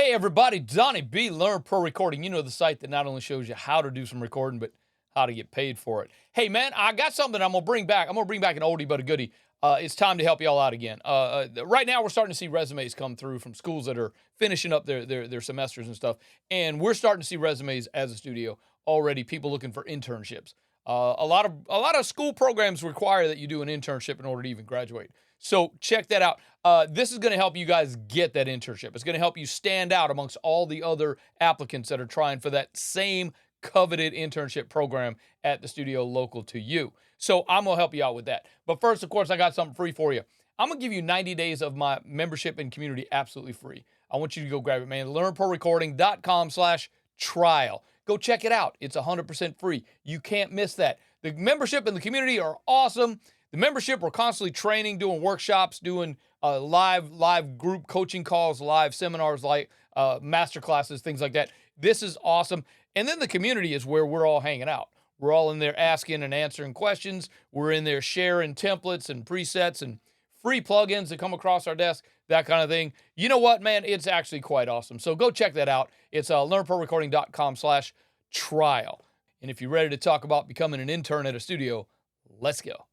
Hey everybody, Donnie B, Learn Pro Recording. You know, the site that not only shows you how to do some recording, but how to get paid for it. Hey man, I got something I'm gonna bring back. I'm gonna bring back an oldie but a goodie. It's time to help y'all out again. Right now we're starting to see resumes come through from schools that are finishing up their semesters and stuff. And we're starting to see resumes as a studio already, people looking for internships. A lot of school programs require that you do an internship in order to even graduate. So check that out. This is going to help you guys get that internship. It's going to help you stand out amongst all the other applicants that are trying for that same coveted internship program at the studio local to you. So I'm going to help you out with that. But first, of course, I got something free for you. I'm going to give you 90 days of my membership and community absolutely free. I want you to go grab it, man. LearnProRecording.com/trial. Go check it out. It's 100% free. You can't miss that. The membership and the community are awesome. The membership, we're constantly training, doing workshops, doing live group coaching calls, live seminars, like master classes, things like that. This is awesome. And then the community is where we're all hanging out. We're all in there asking and answering questions. We're in there sharing templates and presets and free plugins that come across our desk, that kind of thing. You know what, man? It's actually quite awesome. So go check that out. It's LearnProRecording.com/trial. And if you're ready to talk about becoming an intern at a studio, let's go.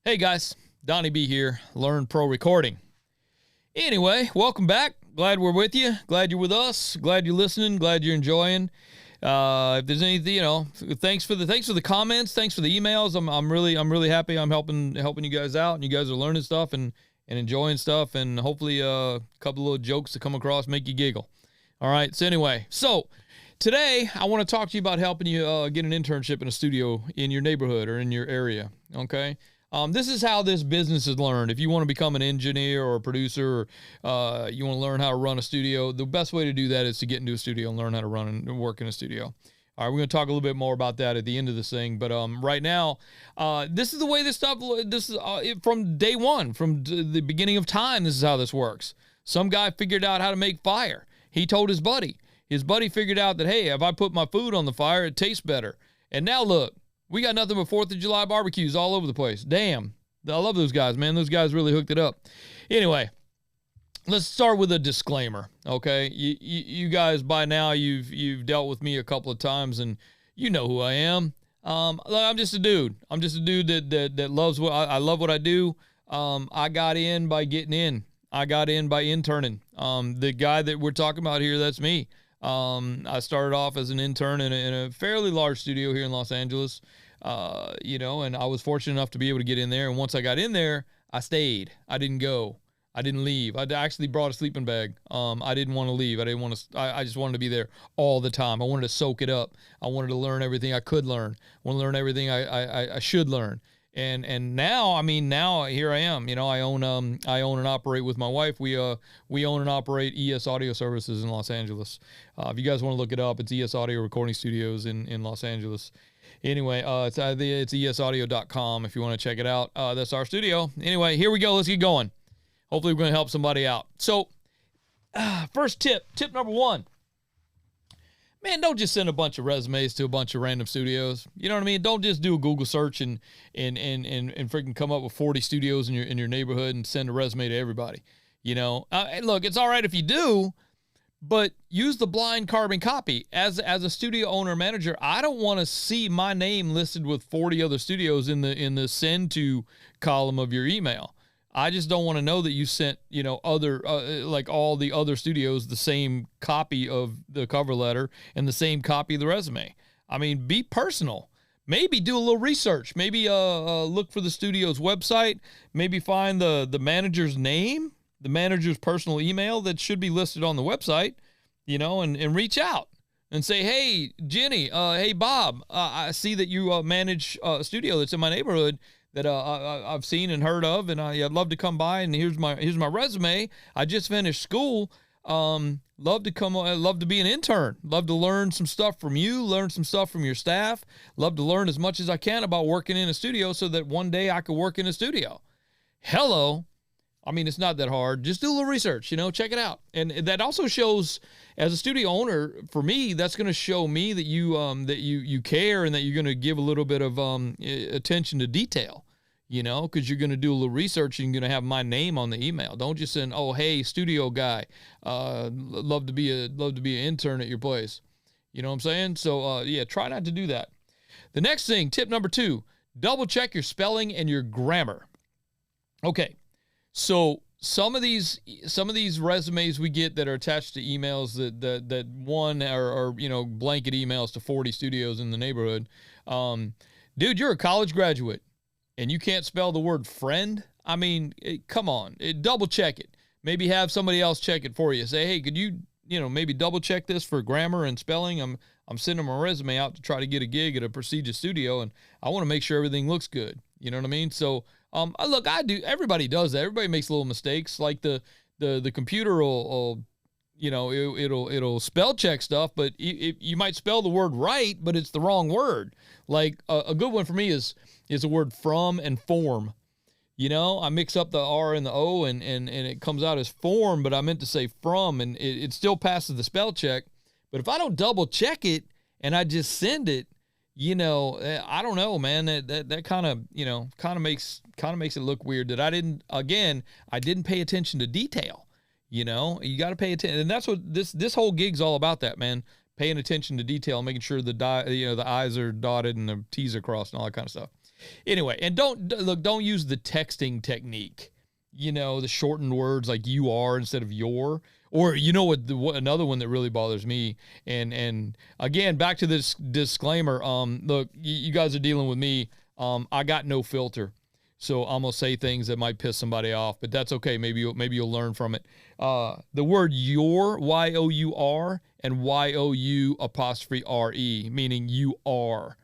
Hey guys, Donnie B here, Learn Pro Recording. Anyway, welcome back. Glad we're with you. Glad you're with us. Glad you're listening. Glad you're enjoying. If there's anything, thanks for the comments. Thanks for the emails. I'm really happy. I'm helping you guys out, and you guys are learning stuff and enjoying stuff, and hopefully a couple of little jokes that come across make you giggle. All right. So anyway, today I want to talk to you about helping you get an internship in a studio in your neighborhood or in your area. Okay. This is how this business is learned. If you want to become an engineer or a producer, or you want to learn how to run a studio, the best way to do that is to get into a studio and learn how to run and work in a studio. All right, we're going to talk a little bit more about that at the end of this thing. But right now, this is the way this is from day one, from the beginning of time, this is how this works. Some guy figured out how to make fire. He told his buddy. His buddy figured out that, hey, if I put my food on the fire, it tastes better. And now look. We got nothing but 4th of July barbecues all over the place. Damn. I love those guys, man. Those guys really hooked it up. Anyway, let's start with a disclaimer, okay? You guys, by now, you've dealt with me a couple of times, and you know who I am. I'm just a dude. I'm just a dude that loves what I love what I do. I got in by getting in. I got in by interning. The guy that we're talking about here, that's me. I started off as an intern in a fairly large studio here in Los Angeles, and I was fortunate enough to be able to get in there. And once I got in there, I stayed. I didn't go. I didn't leave. I actually brought a sleeping bag. I didn't want to leave. I just wanted to be there all the time. I wanted to soak it up. I wanted to learn everything I could learn. I want to learn everything I should learn. And now here I am. I own and operate with my wife. We own and operate ES Audio Services in Los Angeles. If you guys want to look it up, it's ES Audio Recording Studios in Los Angeles. Anyway, it's esaudio.com if you want to check it out. That's our studio. Anyway, here we go. Let's get going. Hopefully we're going to help somebody out. So, first tip number 1. Man, don't just send a bunch of resumes to a bunch of random studios. You know what I mean? Don't just do a Google search and freaking come up with 40 studios in your neighborhood and send a resume to everybody. Look, it's all right if you do, but use the blind carbon copy. As a studio owner or manager, I don't want to see my name listed with 40 other studios in the send to column of your email. I just don't want to know that you sent, other, like all the other studios, the same copy of the cover letter and the same copy of the resume. I mean, be personal. Maybe do a little research. Maybe look for the studio's website. Maybe find the manager's name, the manager's personal email that should be listed on the website, and reach out and say, hey, Jenny, hey, Bob, I see that you manage a studio that's in my neighborhood that I've seen and heard of, and I'd love to come by, and here's my resume. I just finished school. Love to be an intern. Love to learn some stuff from you, learn some stuff from your staff. Love to learn as much as I can about working in a studio so that one day I could work in a studio. Hello. I mean, it's not that hard. Just do a little research, check it out. And that also shows, as a studio owner, for me, that's going to show me that you care and that you're going to give a little bit of attention to detail, because you're going to do a little research and you're going to have my name on the email. Don't just send, oh, hey, studio guy, love to be an intern at your place. You know what I'm saying? So, try not to do that. The next thing, tip number 2, double check your spelling and your grammar. Okay. So some of these resumes we get that are attached to emails that one are blanket emails to 40 studios in the neighborhood. Dude, you're a college graduate and you can't spell the word friend. I mean, come on, double check it. Maybe have somebody else check it for you. Say, hey, could you maybe double check this for grammar and spelling? I'm sending my resume out to try to get a gig at a prestigious studio, and I want to make sure everything looks good. You know what I mean? So, look, I do. Everybody does that. Everybody makes little mistakes. Like the computer will it'll spell check stuff, but you might spell the word right, but it's the wrong word. Like a good one for me is the word from and form. I mix up the R and the O and it comes out as form, but I meant to say from, and it still passes the spell check. But if I don't double check it and I just send it, I don't know, man. That kind of makes it look weird that I didn't pay attention to detail. You got to pay attention, and that's what this whole gig's all about. That, man, paying attention to detail, making sure the I's are dotted and the T's are crossed and all that kind of stuff. Anyway, and don't use the texting technique. The shortened words like you are instead of your. Or what another one that really bothers me, and again, back to this disclaimer, look, you guys are dealing with me. I got no filter, so I'm gonna say things that might piss somebody off, but that's okay. Maybe you'll learn from it. The word your, Y-O-U-R, and Y-O-U'-R-E, meaning you are.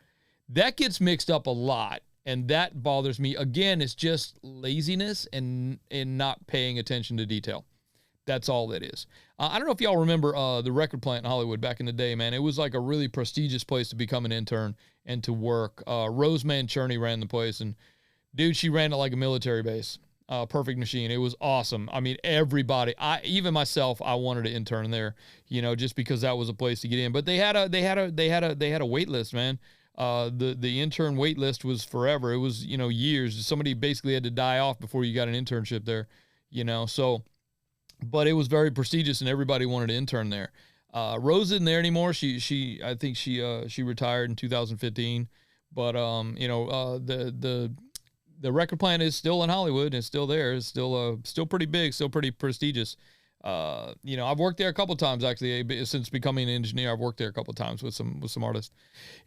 That gets mixed up a lot, and that bothers me. Again, it's just laziness and not paying attention to detail. That's all that is. I don't know if y'all remember the record plant in Hollywood back in the day, man. It was like a really prestigious place to become an intern and to work. Rose Mancherney ran the place, and dude, she ran it like a military base. Perfect machine. It was awesome. I mean, everybody, even myself, I wanted to intern there, just because that was a place to get in. But they had a wait list, man. The intern wait list was forever. It was, years. Somebody basically had to die off before you got an internship there, so. But it was very prestigious, and everybody wanted to intern there. Rose isn't there anymore. I think she retired in 2015. But the record plant is still in Hollywood. It's still there. It's still pretty big, still pretty prestigious. I've worked there a couple of times actually since becoming an engineer. I've worked there a couple of times with some artists.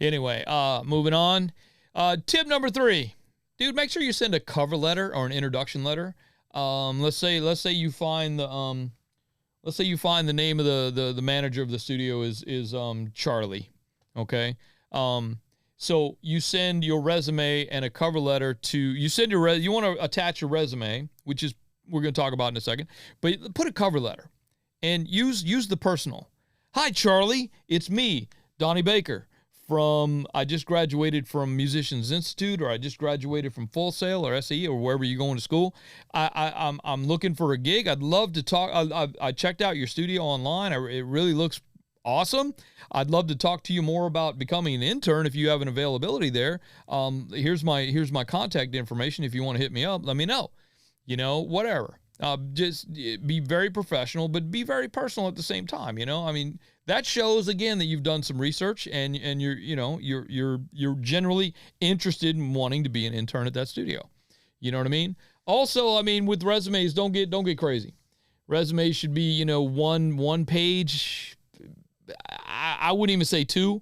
Anyway, moving on. Tip number 3, dude, make sure you send a cover letter or an introduction letter. Let's say you find the name of the manager of the studio is Charlie. Okay. So you send your resume and a cover letter you want to attach your resume, which is, we're going to talk about in a second, but put a cover letter and use the personal. Hi, Charlie. It's me, Donnie Baker. I just graduated from Musicians Institute, or I just graduated from Full Sail or SAE or wherever you're going to school. I'm looking for a gig. I'd love to talk. I checked out your studio online. It really looks awesome. I'd love to talk to you more about becoming an intern if you have an availability there. Here's my contact information. If you want to hit me up, let me know. Whatever. Just be very professional, but be very personal at the same time. I mean, that shows again that you've done some research and you're generally interested in wanting to be an intern at that studio. You know what I mean? Also, I mean, with resumes, don't get crazy. Resumes should be, one page. I wouldn't even say 2.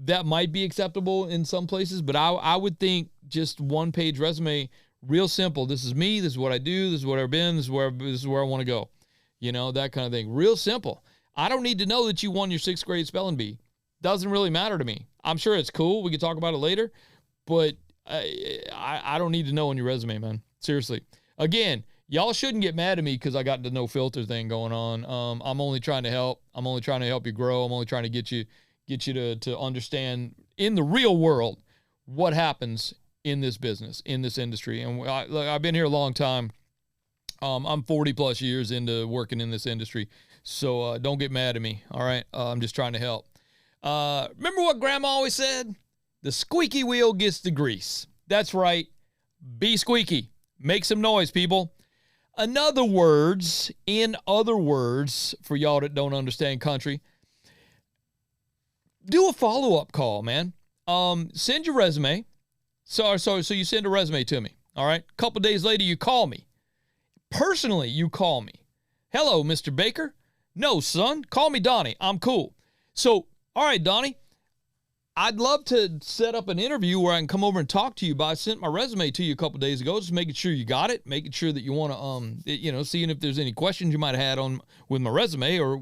That might be acceptable in some places, but I would think just 1-page resume. Real simple. This is me. This is what I do. This is what I've been. This is where I want to go. That kind of thing. Real simple. I don't need to know that you won your 6th grade spelling bee. Doesn't really matter to me. I'm sure it's cool. We can talk about it later, but I don't need to know on your resume, man. Seriously. Again, y'all shouldn't get mad at me because I got the no filter thing going on. I'm only trying to help. I'm only trying to help you grow. I'm only trying to get you to understand in the real world what happens in this business, in this industry. And I've been here a long time. I'm 40 plus years into working in this industry, so don't get mad at me. All right, I'm just trying to help. Remember what Grandma always said? The squeaky wheel gets the grease. That's right. Be squeaky. Make some noise, people. In other words, for y'all that don't understand country, do a follow-up call, man. Send your resume. So you send a resume to me. All right. A couple days later, you call me. Personally, you call me. Hello, Mr. Baker. No, son. Call me Donnie. I'm cool. So, all right, Donnie. I'd love to set up an interview where I can come over and talk to you, but I sent my resume to you a couple days ago, just making sure you got it, making sure that you want to, seeing if there's any questions you might have had on with my resume or,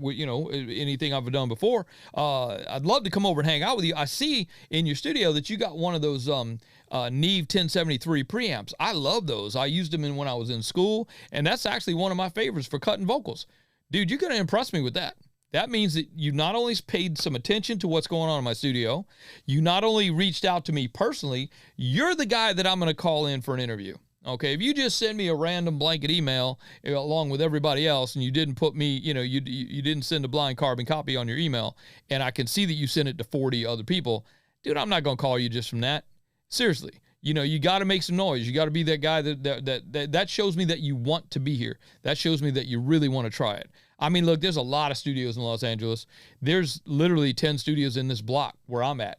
anything I've done before. I'd love to come over and hang out with you. I see in your studio that you got one of those Neve 1073 preamps. I love those. I used them when I was in school, and that's actually one of my favorites for cutting vocals. Dude, you're going to impress me with that. That means that you not only paid some attention to what's going on in my studio, you not only reached out to me personally, you're the guy that I'm going to call in for an interview. Okay, if you just send me a random blanket email along with everybody else and you didn't put me, you didn't send a blind carbon copy on your email, and I can see that you sent it to 40 other people, dude, I'm not going to call you just from that. Seriously. You got to make some noise. You got to be that guy that shows me that you want to be here. That shows me that you really want to try it. I mean, look, there's a lot of studios in Los Angeles. There's literally 10 studios in this block where I'm at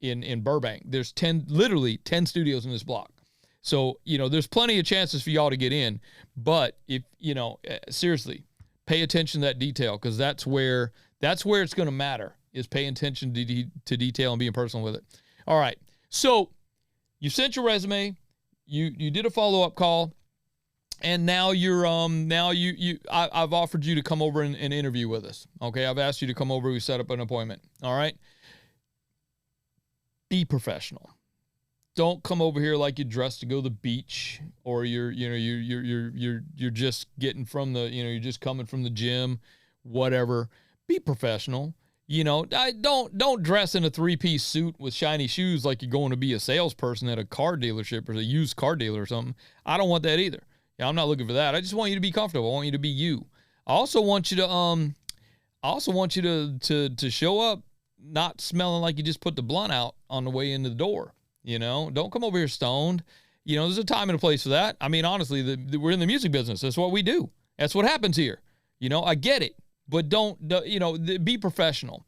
in Burbank. There's literally 10 studios in this block. So, there's plenty of chances for y'all to get in. But if, seriously, pay attention to that detail, because that's where it's going to matter, is paying attention to detail and being personal with it. All right. So you sent your resume, you did a follow-up call, and now I've offered you to come over and interview with us. Okay, I've asked you to come over. We set up an appointment. All right. Be professional. Don't come over here like you're dressed to go to the beach, or you're just getting from the, you're just coming from the gym, whatever. Be professional. Don't dress in a 3-piece suit with shiny shoes like you're going to be a salesperson at a car dealership or a used car dealer or something. I don't want that either. I'm not looking for that. I just want you to be comfortable. I want you to be you. I also want you to show up not smelling like you just put the blunt out on the way into the door. Don't come over here stoned. There's a time and a place for that. I mean, honestly, we're in the music business. That's what we do. That's what happens here. I get it. But be professional.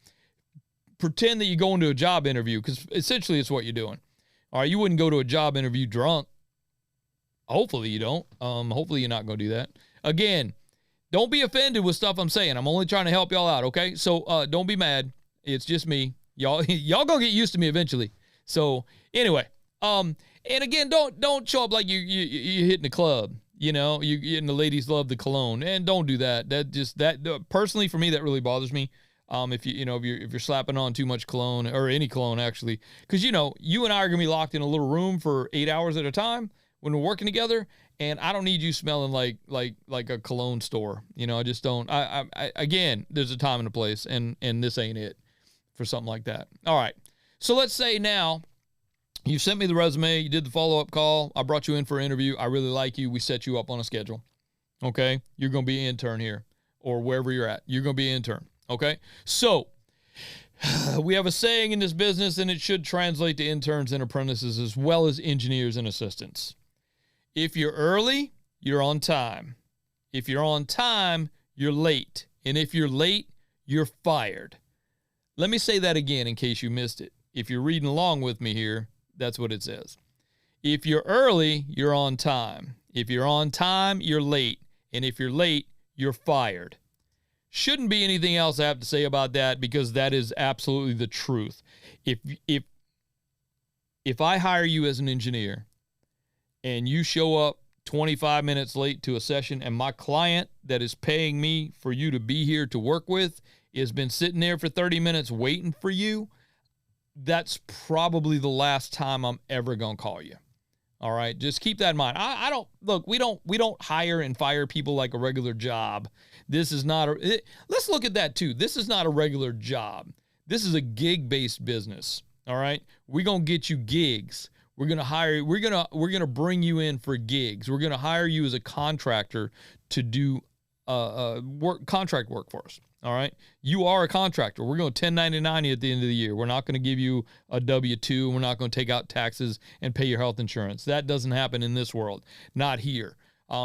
Pretend that you go into a job interview, because essentially it's what you're doing. All right, you wouldn't go to a job interview drunk. Hopefully you don't. Hopefully you're not going to do that. Again, don't be offended with stuff I'm saying. I'm only trying to help y'all out, okay? So don't be mad. It's just me. Y'all gonna get used to me eventually. So anyway, and again, don't show up like you hitting the club. And the ladies love the cologne, and don't do that. Personally for me, that really bothers me. If you're slapping on too much cologne, or any cologne actually, because you and I are gonna be locked in a little room for 8 hours at a time when we're working together, and I don't need you smelling like a cologne store. I just don't. Again, there's a time and a place, and this ain't it for something like that. All right, so let's say now, you sent me the resume, you did the follow-up call, I brought you in for an interview, I really like you, we set you up on a schedule, okay? You're going to be an intern here, or wherever you're at. You're going to be an intern, okay? So, we have a saying in this business, and it should translate to interns and apprentices as well as engineers and assistants. If you're early, you're on time. If you're on time, you're late. And if you're late, you're fired. Let me say that again in case you missed it. If you're reading along with me here, that's what it says. If you're early, you're on time. If you're on time, you're late. And if you're late, you're fired. Shouldn't be anything else I have to say about that, because that is absolutely the truth. If I hire you as an engineer and you show up 25 minutes late to a session, and my client that is paying me for you to be here to work with has been sitting there for 30 minutes waiting for you, that's probably the last time I'm ever going to call you. All right. Just keep that in mind. We don't hire and fire people like a regular job. This is not let's look at that too. This is not a regular job. This is a gig-based business. All right. We're going to get you gigs. We're going to hire, we're going to bring you in for gigs. We're going to hire you as a contractor to do contract work for us. All right. You are a contractor. We're going to 1099 you at the end of the year. We're not going to give you a W-2. We're not going to take out taxes and pay your health insurance. That doesn't happen in this world. Not here.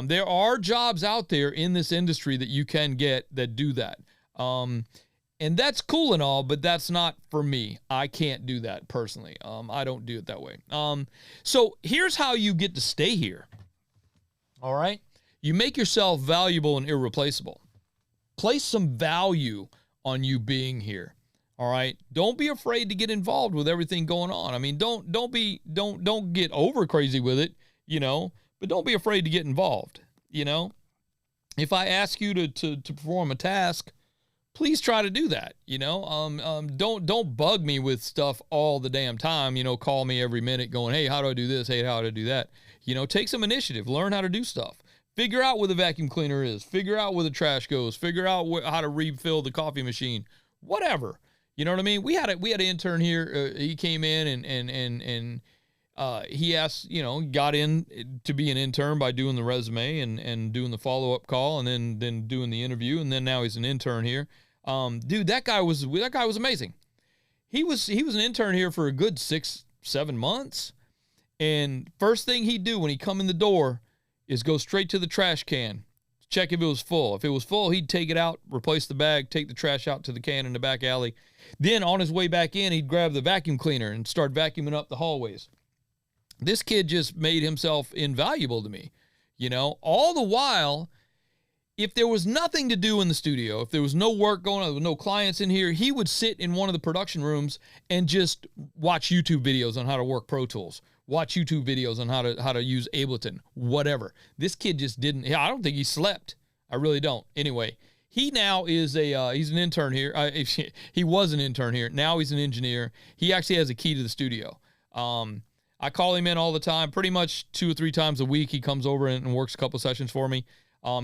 There are jobs out there in this industry that you can get that do that. And that's cool and all, but that's not for me. I can't do that personally. I don't do it that way. So here's how you get to stay here. All right. You make yourself valuable and irreplaceable. Place some value on you being here. All right. Don't be afraid to get involved with everything going on. I mean, don't get over crazy with it, but don't be afraid to get involved. If I ask you to perform a task, please try to do that. Don't bug me with stuff all the damn time. Call me every minute going, hey, how do I do this? Hey, how do I do that? Take some initiative, learn how to do stuff. Figure out where the vacuum cleaner is. Figure out where the trash goes. Figure out how to refill the coffee machine. Whatever. You know what I mean? We had an intern here. He came in and he asked, got in to be an intern by doing the resume and doing the follow-up call and then doing the interview. And then now he's an intern here. Dude, that guy was amazing. He was an intern here for a good 6-7 months. And first thing he'd do when he come in the door is go straight to the trash can, check if it was full. If it was full, he'd take it out, replace the bag, take the trash out to the can in the back alley. Then on his way back in, he'd grab the vacuum cleaner and start vacuuming up the hallways. This kid just made himself invaluable to me. All the while, if there was nothing to do in the studio, if there was no work going on, there was no clients in here, he would sit in one of the production rooms and just watch YouTube videos on how to work Pro Tools. Watch YouTube videos on how to use Ableton, whatever. This kid just didn't. I don't think he slept. I really don't. Anyway, he now is he's an intern here. He was an intern here. Now he's an engineer. He actually has a key to the studio. I call him in all the time, pretty much 2 or 3 times a week. He comes over and works a couple sessions for me.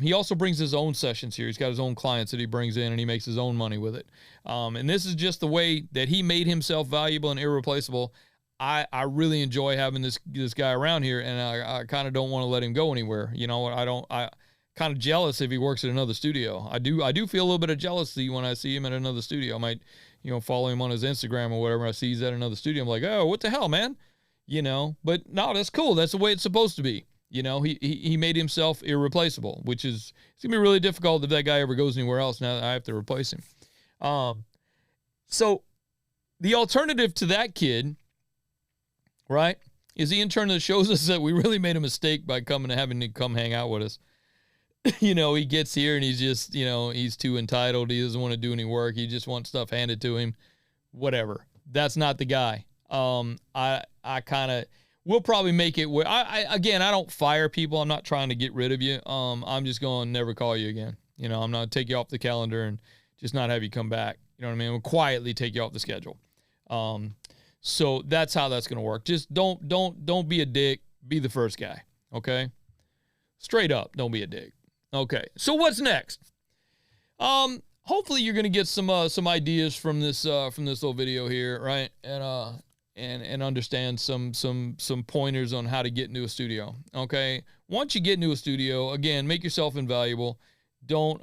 He also brings his own sessions here. He's got his own clients that he brings in, and he makes his own money with it. And this is just the way that he made himself valuable and irreplaceable. I really enjoy having this guy around here, and I kind of don't want to let him go anywhere. I kind of jealous if he works at another studio. I do feel a little bit of jealousy when I see him at another studio. I might, follow him on his Instagram or whatever. I see he's at another studio. I'm like, oh, what the hell, man? But no, that's cool. That's the way it's supposed to be. He made himself irreplaceable, which is, it's going to be really difficult if that guy ever goes anywhere else. Now I have to replace him. So the alternative to that kid, right, is the intern that shows us that we really made a mistake by having to come hang out with us. He gets here and he's just, he's too entitled. He doesn't want to do any work. He just wants stuff handed to him. Whatever. That's not the guy. We'll probably make it where I don't fire people. I'm not trying to get rid of you. I'm just going to never call you again. I'm not going to take you off the calendar and just not have you come back. You know what I mean? We'll quietly take you off the schedule. So that's how that's going to work. Just don't be a dick. Be the first guy. Okay. Straight up. Don't be a dick. Okay. So what's next? Hopefully you're going to get some ideas from this little video here. Right. And understand some pointers on how to get into a studio. Okay. Once you get into a studio, again, make yourself invaluable. Don't,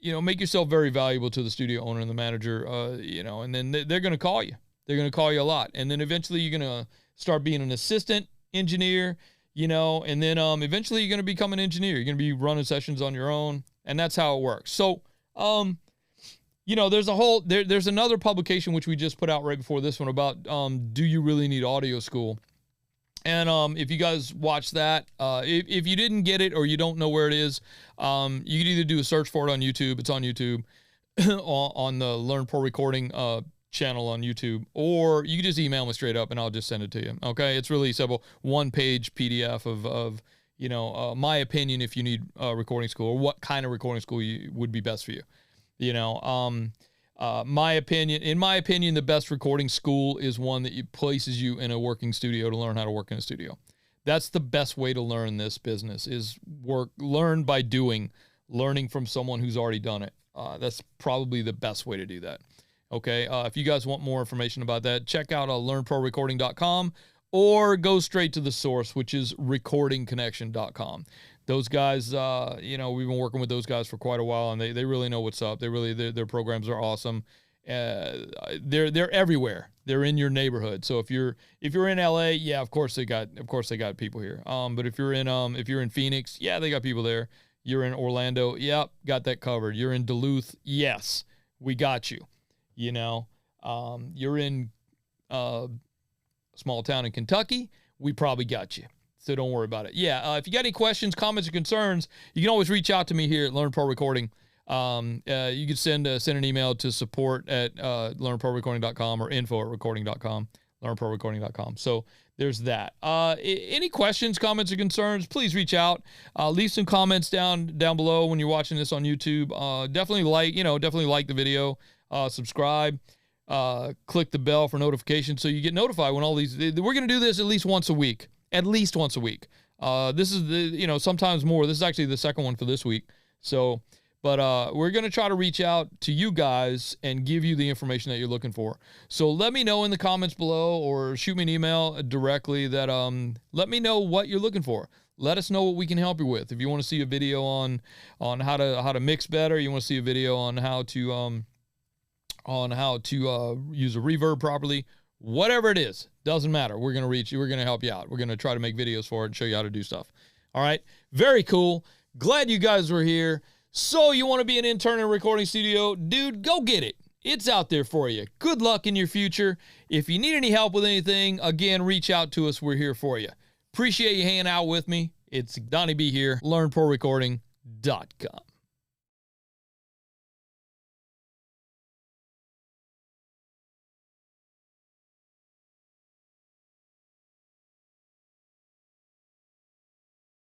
make yourself very valuable to the studio owner and the manager, and then they're going to call you. They're going to call you a lot. And then eventually you're going to start being an assistant engineer, and then eventually you're going to become an engineer. You're going to be running sessions on your own, and that's how it works. So, there's another publication which we just put out right before this one about do you really need audio school? And if you guys watch that, if you didn't get it or you don't know where it is, you can either do a search for it on YouTube. It's on YouTube on the Learn Pro Recording channel on YouTube, or you can just email me straight up and I'll just send it to you. Okay, it's really simple. 1-page PDF of my opinion if you need recording school or what kind of recording school would be best for you. In my opinion, the best recording school is one that places you in a working studio to learn how to work in a studio. That's the best way to learn this business is learn by doing, learning from someone who's already done it. That's probably the best way to do that. Okay. If you guys want more information about that, check out learnprorecording.com or go straight to the source, which is recordingconnection.com. Those guys, we've been working with those guys for quite a while, and they really know what's up. Their programs are awesome. They're everywhere. They're in your neighborhood. So if you're in LA, yeah, of course they got people here. But if you're in Phoenix, yeah, they got people there. You're in Orlando, yep, got that covered. You're in Duluth, yes, we got you. You're in small town in Kentucky, we probably got you. So don't worry about it. Yeah, if you got any questions, comments, or concerns, you can always reach out to me here at Learn Pro Recording. You can send an email to support@learnprorecording.com or info@recording.com, learnprorecording.com. So there's that. Any questions, comments, or concerns, please reach out. Leave some comments down below when you're watching this on YouTube. Definitely like the video. Subscribe. Click the bell for notifications so you get notified when all these. We're going to do this at least once a week. At least once a week. This is sometimes more. This is actually the second one for this week. So. But we're going to try to reach out to you guys and give you the information that you're looking for. So let me know in the comments below or shoot me an email directly that let me know what you're looking for. Let us know what we can help you with. If you want to see a video on how to mix better, you want to see a video on how to use a reverb properly, whatever it is, doesn't matter. We're going to reach you. We're going to help you out. We're going to try to make videos for it and show you how to do stuff. All right. Very cool. Glad you guys were here. So you want to be an intern in a recording studio? Dude, go get it. It's out there for you. Good luck in your future. If you need any help with anything, again, reach out to us. We're here for you. Appreciate you hanging out with me. It's Donnie B here, learnprorecording.com.